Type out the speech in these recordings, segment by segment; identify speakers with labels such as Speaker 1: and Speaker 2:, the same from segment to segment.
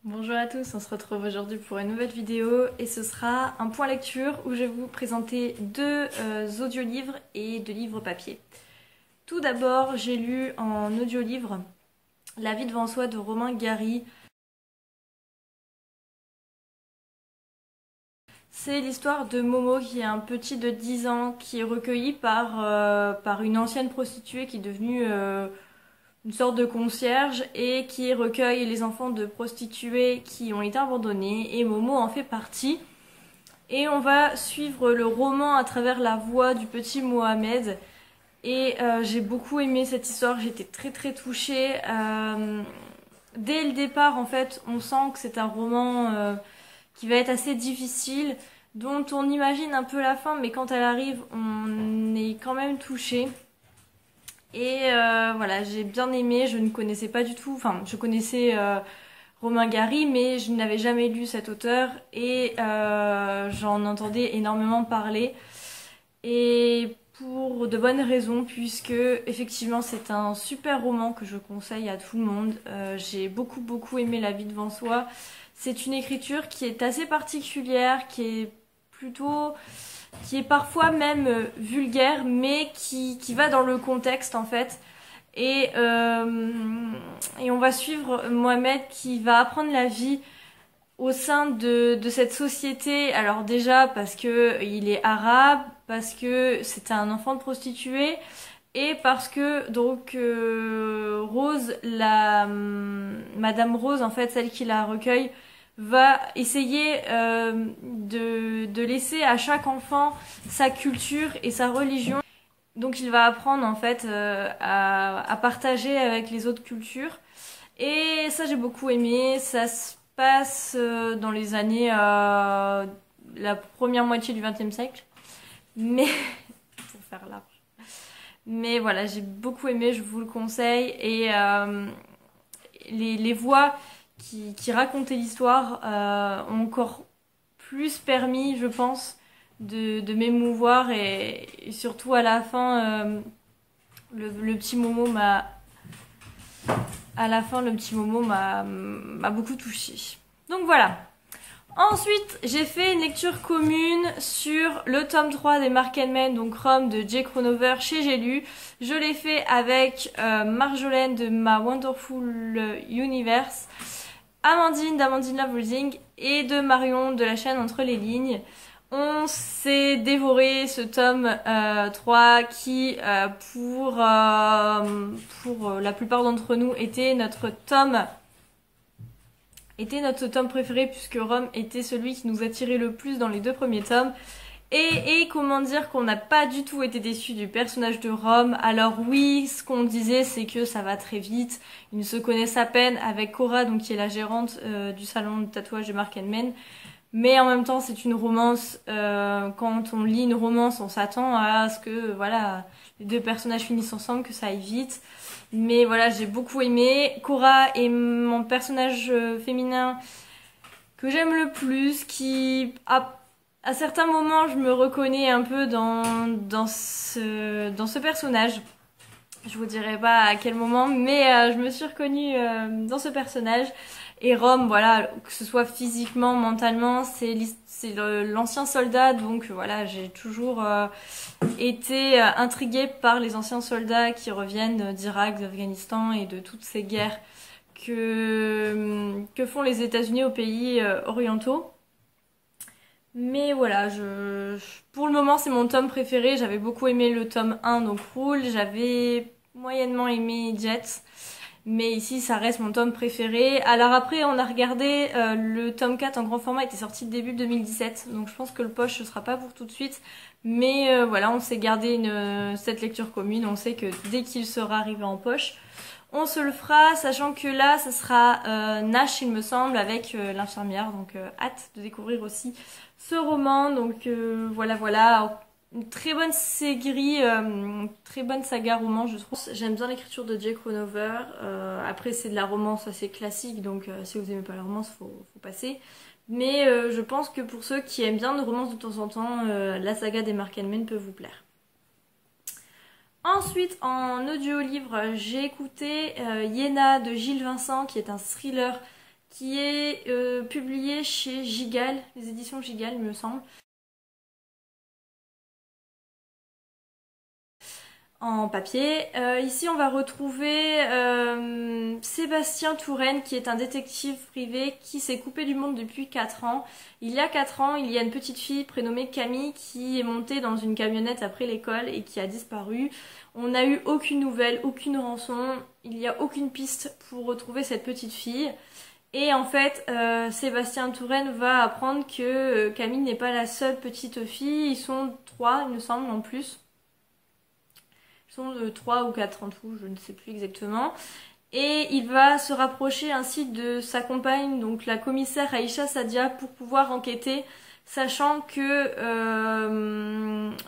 Speaker 1: Bonjour à tous, on se retrouve aujourd'hui pour une nouvelle vidéo et ce sera un point lecture où je vais vous présenter deux audiolivres et deux livres papier. Tout d'abord, j'ai lu en audiolivre La vie devant soi de Romain Gary. C'est l'histoire de Momo qui est un petit de 10 ans qui est recueilli par une ancienne prostituée qui est devenue une sorte de concierge et qui recueille les enfants de prostituées qui ont été abandonnés et Momo en fait partie. Et on va suivre le roman à travers la voix du petit Mohamed. Et j'ai beaucoup aimé cette histoire, j'étais très touchée. Dès le départ, en fait, on sent que c'est un roman qui va être assez difficile, dont on imagine un peu la fin, mais quand elle arrive, on est quand même touché. Et voilà, j'ai bien aimé, je ne connaissais pas du tout, enfin, je connaissais Romain Gary, mais je n'avais jamais lu cet auteur et j'en entendais énormément parler. Et pour de bonnes raisons, puisque effectivement c'est un super roman que je conseille à tout le monde. J'ai beaucoup aimé La vie devant soi. C'est une écriture qui est assez particulière, qui est parfois même vulgaire, mais qui va dans le contexte en fait. Et on va suivre Mohamed qui va apprendre la vie au sein de cette société. Alors déjà parce que il est arabe, parce que c'était un enfant de prostituée et parce que donc Rose, Madame Rose en fait, celle qui la recueille, va essayer de laisser à chaque enfant sa culture et sa religion. Donc il va apprendre en fait à partager avec les autres cultures. Et ça j'ai beaucoup aimé. Ça se passe dans les années la première moitié du XXe siècle. Mais pour faire large. Mais voilà, j'ai beaucoup aimé, je vous le conseille. Et les voix qui racontaient l'histoire ont encore plus permis, je pense, de m'émouvoir et surtout à la fin le petit Momo m'a beaucoup touchée. Donc voilà. Ensuite, j'ai fait une lecture commune sur le tome 3 des Mark & Men, donc Rome de Jay Cronover chez J'ai lu. Je l'ai fait avec Marjolaine de Ma Wonderful Universe, Amandine d'Amandine Love Reading et de Marion de la chaîne Entre les lignes. On s'est dévoré ce tome 3 qui, pour la plupart d'entre nous, était notre tome préféré puisque Rome était celui qui nous attirait le plus dans les deux premiers tomes. Et comment dire qu'on n'a pas du tout été déçus du personnage de Rome. Alors oui, ce qu'on disait c'est que ça va très vite. Ils se connaissent à peine avec Cora, donc qui est la gérante du salon de tatouage de Mark & Men. Mais en même temps, c'est une romance. Quand on lit une romance, on s'attend à ce que voilà, les deux personnages finissent ensemble, que ça aille vite. Mais voilà, j'ai beaucoup aimé. Cora est mon personnage féminin que j'aime le plus, qui à certains moments, je me reconnais un peu dans ce personnage. Je vous dirai pas à quel moment, mais je me suis reconnue dans ce personnage. Et Rome, voilà, que ce soit physiquement, mentalement, c'est l'ancien soldat, donc voilà, j'ai toujours été intriguée par les anciens soldats qui reviennent d'Irak, d'Afghanistan et de toutes ces guerres que font les États-Unis aux pays orientaux. Mais voilà, pour le moment c'est mon tome préféré. J'avais beaucoup aimé le tome 1, donc Rule, j'avais moyennement aimé Jet. Mais ici, ça reste mon tome préféré. Alors après, on a regardé, le tome 4 en grand format était sorti début 2017. Donc je pense que le poche, ce sera pas pour tout de suite. Mais voilà, on s'est gardé cette lecture commune. On sait que dès qu'il sera arrivé en poche, on se le fera. Sachant que là, ça sera Nash, il me semble, avec l'infirmière. Donc hâte de découvrir aussi ce roman. Donc voilà. Alors, une très bonne série, très bonne saga roman je trouve. J'aime bien l'écriture de Jay Cronover. Après c'est de la romance assez classique, donc si vous aimez pas la romance, faut passer. Mais je pense que pour ceux qui aiment bien de romance de temps en temps, la saga des Mark & Men peut vous plaire. Ensuite en audio-livre, j'ai écouté Yéna de Gilles Vincent, qui est un thriller qui est publié chez Gigal, les éditions Gigal il me semble. En papier. Ici, on va retrouver Sébastien Touraine, qui est un détective privé qui s'est coupé du monde depuis 4 ans. Il y a 4 ans, il y a une petite fille prénommée Camille qui est montée dans une camionnette après l'école et qui a disparu. On n'a eu aucune nouvelle, aucune rançon, il n'y a aucune piste pour retrouver cette petite fille. Et en fait, Sébastien Touraine va apprendre que Camille n'est pas la seule petite fille, ils sont 3, il me semble, en plus. Sont de 3 ou 4 en tout, je ne sais plus exactement. Et il va se rapprocher ainsi de sa compagne, donc la commissaire Aïcha Sadia, pour pouvoir enquêter, sachant que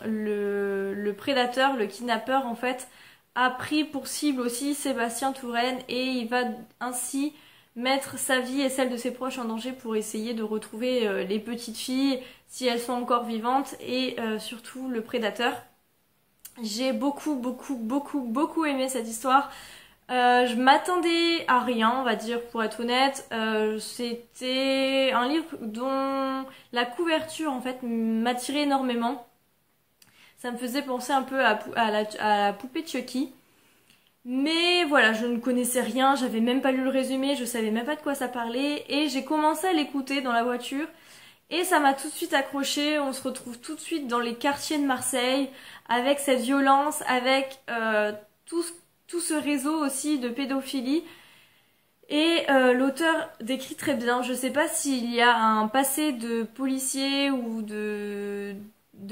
Speaker 1: le prédateur, le kidnappeur en fait, a pris pour cible aussi Sébastien Touraine et il va ainsi mettre sa vie et celle de ses proches en danger pour essayer de retrouver les petites filles si elles sont encore vivantes et surtout le prédateur. J'ai beaucoup aimé cette histoire. Je m'attendais à rien, on va dire, pour être honnête. C'était un livre dont la couverture, en fait, m'attirait énormément. Ça me faisait penser un peu à la poupée Chucky. Mais voilà, je ne connaissais rien, j'avais même pas lu le résumé, je savais même pas de quoi ça parlait. Et j'ai commencé à l'écouter dans la voiture. Et ça m'a tout de suite accroché, on se retrouve tout de suite dans les quartiers de Marseille, avec cette violence, avec tout ce réseau aussi de pédophilie. Et l'auteur décrit très bien, je sais pas s'il y a un passé de policier ou de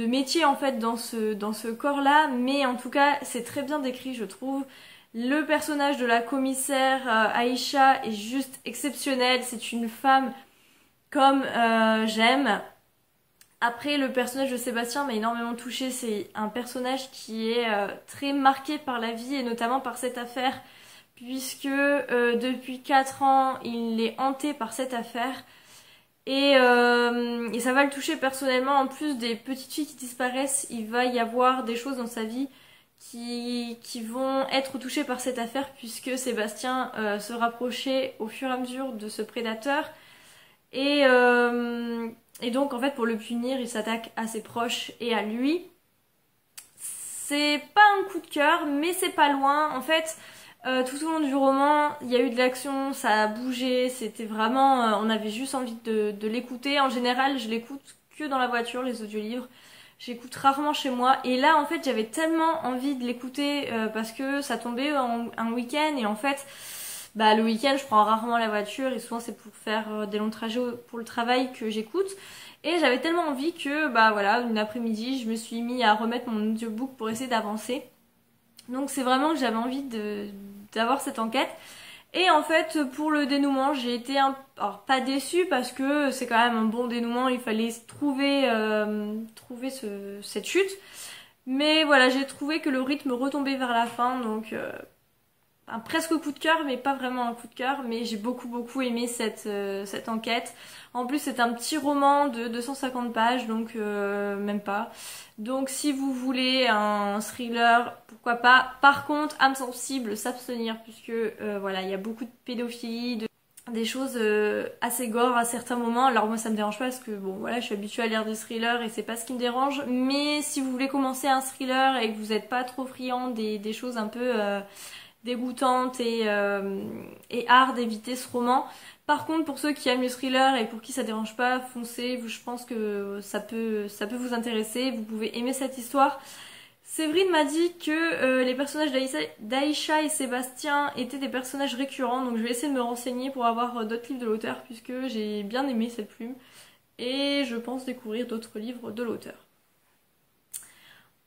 Speaker 1: métier en fait dans ce corps-là, mais en tout cas c'est très bien décrit je trouve. Le personnage de la commissaire Aïcha est juste exceptionnel, c'est une femme comme j'aime. Après, le personnage de Sébastien m'a énormément touchée. C'est un personnage qui est très marqué par la vie et notamment par cette affaire, puisque depuis 4 ans, il est hanté par cette affaire. Et ça va le toucher personnellement. En plus des petites filles qui disparaissent, il va y avoir des choses dans sa vie qui vont être touchées par cette affaire, puisque Sébastien se rapprochait au fur et à mesure de ce prédateur. Et donc en fait pour le punir il s'attaque à ses proches et à lui. C'est pas un coup de cœur mais c'est pas loin. En fait tout au long du roman il y a eu de l'action, ça a bougé, c'était vraiment on avait juste envie de l'écouter. En général je l'écoute que dans la voiture les audiolivres. J'écoute rarement chez moi et là en fait j'avais tellement envie de l'écouter parce que ça tombait un week-end et en fait bah, le week-end, je prends rarement la voiture et souvent c'est pour faire des longs trajets pour le travail que j'écoute. Et j'avais tellement envie que, bah voilà, une après-midi, je me suis mis à remettre mon audiobook pour essayer d'avancer. Donc c'est vraiment que j'avais envie d'avoir cette enquête. Et en fait, pour le dénouement, j'ai été alors pas déçue parce que c'est quand même un bon dénouement, il fallait trouver cette chute. Mais voilà, j'ai trouvé que le rythme retombait vers la fin, donc un presque coup de cœur mais pas vraiment un coup de cœur, mais j'ai beaucoup aimé cette enquête. En plus c'est un petit roman de 250 pages donc même pas. Donc si vous voulez un thriller, pourquoi pas. Par contre, âme sensible, s'abstenir puisque voilà, il y a beaucoup de pédophilie, des choses assez gore à certains moments. Alors moi ça me dérange pas parce que bon voilà, je suis habituée à lire des thrillers et c'est pas ce qui me dérange, mais si vous voulez commencer un thriller et que vous n'êtes pas trop friand des choses un peu dégoûtante et hard d'éviter ce roman. Par contre, pour ceux qui aiment le thriller et pour qui ça dérange pas, foncez, je pense que ça peut vous intéresser, vous pouvez aimer cette histoire. Séverine m'a dit que les personnages d'Aïcha et Sébastien étaient des personnages récurrents, donc je vais essayer de me renseigner pour avoir d'autres livres de l'auteur, puisque j'ai bien aimé cette plume, et je pense découvrir d'autres livres de l'auteur.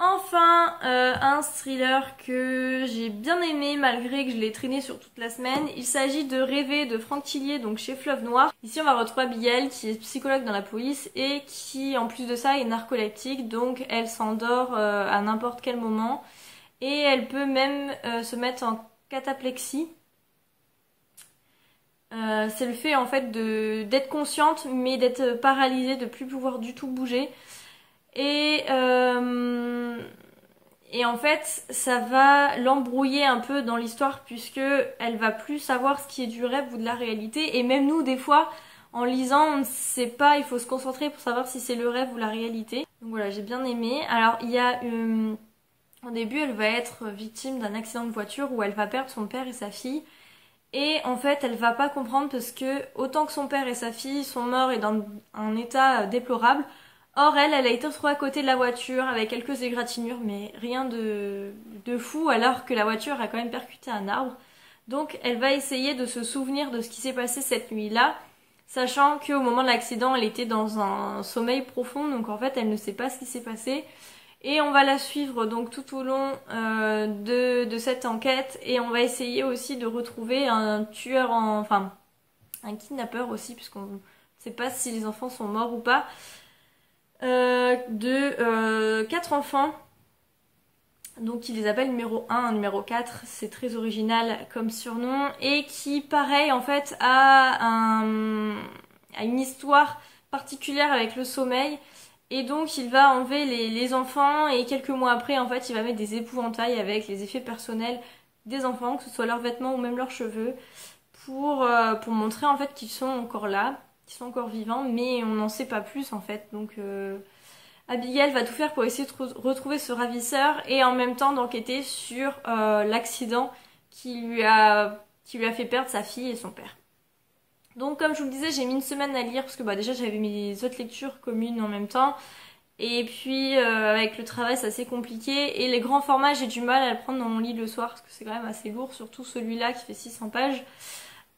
Speaker 1: Enfin, un thriller que j'ai bien aimé malgré que je l'ai traîné sur toute la semaine. Il s'agit de Rêver de Franck Tillier, donc chez Fleuve Noir. Ici on va retrouver Abigail qui est psychologue dans la police et qui en plus de ça est narcoleptique, donc elle s'endort à n'importe quel moment. Et elle peut même se mettre en cataplexie. C'est le fait en fait d'être consciente mais d'être paralysée, de plus pouvoir du tout bouger. Et Et en fait, ça va l'embrouiller un peu dans l'histoire puisque elle va plus savoir ce qui est du rêve ou de la réalité. Et même nous, des fois, en lisant, on ne sait pas, il faut se concentrer pour savoir si c'est le rêve ou la réalité. Donc voilà, j'ai bien aimé. Alors, il y a... au début, elle va être victime d'un accident de voiture où elle va perdre son père et sa fille. Et en fait, elle va pas comprendre parce que autant que son père et sa fille sont morts et dans un état déplorable, or elle a été retrouvée à côté de la voiture avec quelques égratignures, mais rien de fou, alors que la voiture a quand même percuté un arbre. Donc elle va essayer de se souvenir de ce qui s'est passé cette nuit-là, sachant qu'au moment de l'accident, elle était dans un sommeil profond, donc en fait, elle ne sait pas ce qui s'est passé. Et on va la suivre donc tout au long de cette enquête et on va essayer aussi de retrouver un tueur enfin un kidnappeur aussi puisqu'on ne sait pas si les enfants sont morts ou pas. Quatre enfants. Donc il les appelle numéro 1, numéro 4, c'est très original comme surnom et qui pareil en fait a une histoire particulière avec le sommeil. Et donc il va enlever les enfants et quelques mois après en fait il va mettre des épouvantails avec les effets personnels des enfants, que ce soit leurs vêtements ou même leurs cheveux, pour montrer en fait qu'ils sont encore là, qu'ils sont encore vivants, mais on n'en sait pas plus en fait. Donc Abigail va tout faire pour essayer de retrouver ce ravisseur et en même temps d'enquêter sur l'accident qui lui a fait perdre sa fille et son père. Donc comme je vous le disais, j'ai mis une semaine à lire parce que déjà j'avais mes autres lectures communes en même temps. Et puis avec le travail c'est assez compliqué. Et les grands formats j'ai du mal à le prendre dans mon lit le soir parce que c'est quand même assez lourd, surtout celui-là qui fait 600 pages.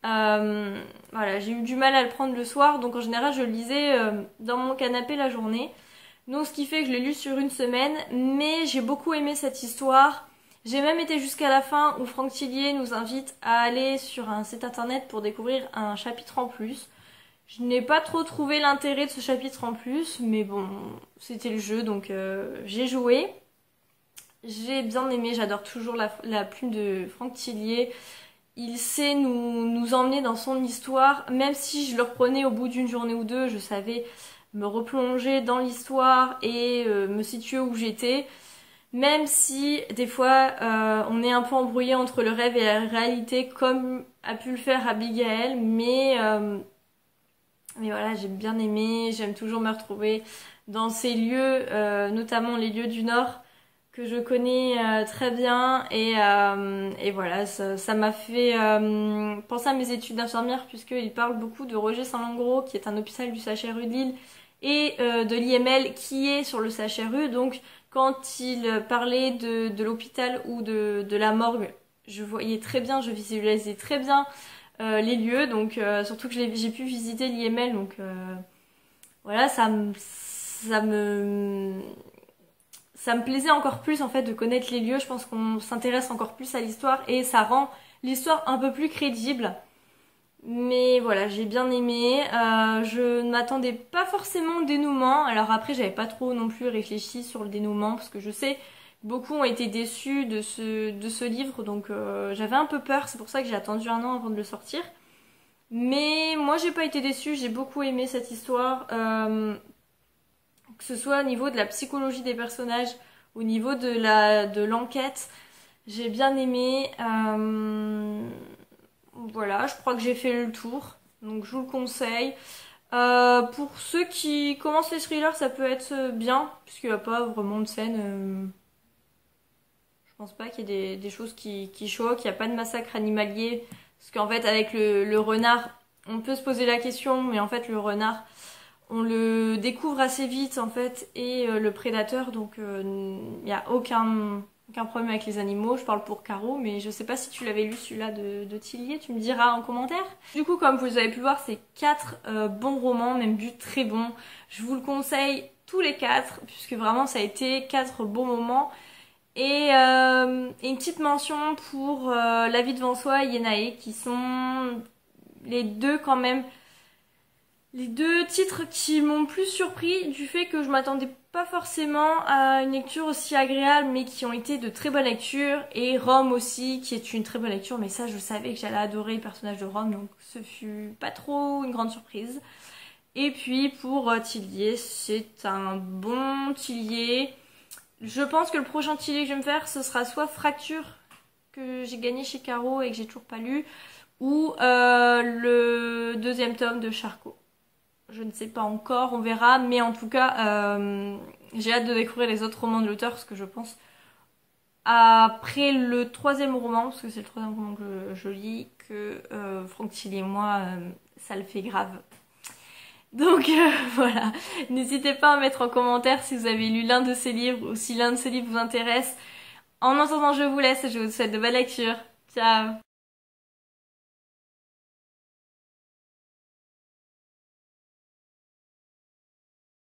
Speaker 1: Voilà, j'ai eu du mal à le prendre le soir, donc en général je le lisais dans mon canapé la journée. Donc ce qui fait que je l'ai lu sur une semaine, mais j'ai beaucoup aimé cette histoire. J'ai même été jusqu'à la fin où Franck Tillier nous invite à aller sur un site internet pour découvrir un chapitre en plus. Je n'ai pas trop trouvé l'intérêt de ce chapitre en plus, mais bon, c'était le jeu, donc j'ai joué. J'ai bien aimé, j'adore toujours la plume de Franck Tillier. Il sait nous emmener dans son histoire, même si je le reprenais au bout d'une journée ou deux, je savais me replonger dans l'histoire et me situer où j'étais. Même si des fois on est un peu embrouillé entre le rêve et la réalité comme a pu le faire Abigail, mais voilà, j'ai bien aimé, j'aime toujours me retrouver dans ces lieux, notamment les lieux du Nord que je connais très bien et voilà, ça m'a fait penser à mes études d'infirmière puisqu'il parle beaucoup de Roger Saint-Langros qui est un hôpital du CHRU de Lille et de l'IML qui est sur le CHRU, donc quand il parlait de l'hôpital ou de la morgue, je voyais très bien, je visualisais très bien les lieux, donc surtout que j'ai pu visiter l'IML, donc voilà, ça me plaisait encore plus en fait de connaître les lieux. Je pense qu'on s'intéresse encore plus à l'histoire et ça rend l'histoire un peu plus crédible. Mais voilà, j'ai bien aimé. Je ne m'attendais pas forcément au dénouement. Alors après, j'avais pas trop non plus réfléchi sur le dénouement parce que je sais que beaucoup ont été déçus de ce livre. Donc j'avais un peu peur. C'est pour ça que j'ai attendu un an avant de le sortir. Mais moi, j'ai pas été déçue. J'ai beaucoup aimé cette histoire. Que ce soit au niveau de la psychologie des personnages, au niveau de l'enquête. J'ai bien aimé. Voilà, je crois que j'ai fait le tour, donc je vous le conseille. Pour ceux qui commencent les thrillers, ça peut être bien, puisqu'il n'y a pas vraiment de scène. Je pense pas qu'il y ait des choses qui choquent, il n'y a pas de massacre animalier. Parce qu'en fait, avec le renard, on peut se poser la question, mais en fait, le renard, on le découvre assez vite, en fait, et le prédateur, donc il n'y a aucun problème avec les animaux. Je parle pour Caro, mais je sais pas si tu l'avais lu celui-là de Tillier, tu me diras en commentaire. Du coup, comme vous avez pu le voir, c'est 4 bons romans, même du très bon. Je vous le conseille tous les 4, puisque vraiment ça a été 4 bons moments. Et une petite mention pour La vie devant soi et Yenae, qui sont les deux quand même, les deux titres qui m'ont plus surpris du fait que je m'attendais pas forcément à une lecture aussi agréable, mais qui ont été de très bonnes lectures. Et Rome aussi, qui est une très bonne lecture, mais ça je savais que j'allais adorer le personnage de Rome, donc ce fut pas trop une grande surprise. Et puis pour Tillier, c'est un bon Tillier. je pense que le prochain Tilly que je vais me faire, ce sera soit Fracture, que j'ai gagné chez Caro et que j'ai toujours pas lu, ou le deuxième tome de Charcot. Je ne sais pas encore, on verra, mais en tout cas, j'ai hâte de découvrir les autres romans de l'auteur, parce que je pense, après le troisième roman, parce que c'est le troisième roman que je lis, que Franck Tilly et moi, ça le fait grave. Donc voilà, n'hésitez pas à mettre en commentaire si vous avez lu l'un de ces livres ou si l'un de ces livres vous intéresse. En attendant, je vous laisse et je vous souhaite de belles lectures. Ciao!